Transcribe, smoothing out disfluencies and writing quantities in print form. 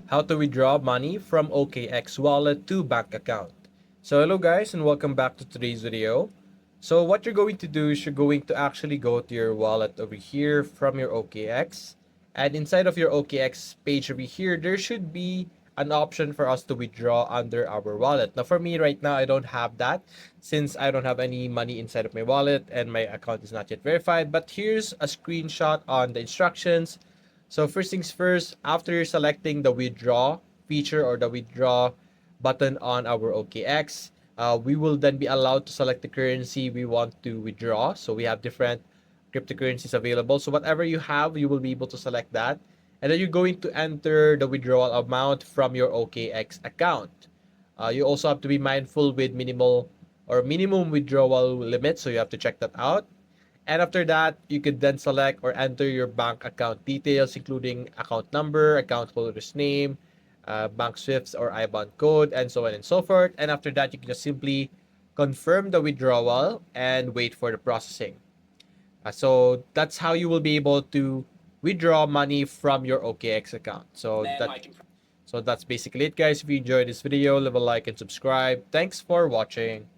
how to withdraw money from OKX Wallet to bank account. So hello guys and welcome back to today's video. So what you're going to do is you're going to actually go to your wallet over here from your OKX, and inside of your OKX page over here there should be an option for us to withdraw under our wallet. Now for me right now I don't have that since I don't have any money inside of my wallet and my account is not yet verified, but here's a screenshot on the instructions. So first things first, after selecting the withdraw feature or the withdraw button on our OKX, we will then be allowed to select the currency we want to withdraw. So we have different cryptocurrencies available. So whatever you have, you will be able to select that. And then you're going to enter the withdrawal amount from your OKX account. You also have to be mindful with minimal or minimum withdrawal limit. So you have to check that out. And after that, you could then select or enter your bank account details, including account number, account holder's name, bank SWIFT or IBAN code, and so on and so forth. And after that, you can just simply confirm the withdrawal and wait for the processing. So that's how you will be able to withdraw money from your OKX account. So that's basically it, guys. If you enjoyed this video, leave a like and subscribe. Thanks for watching.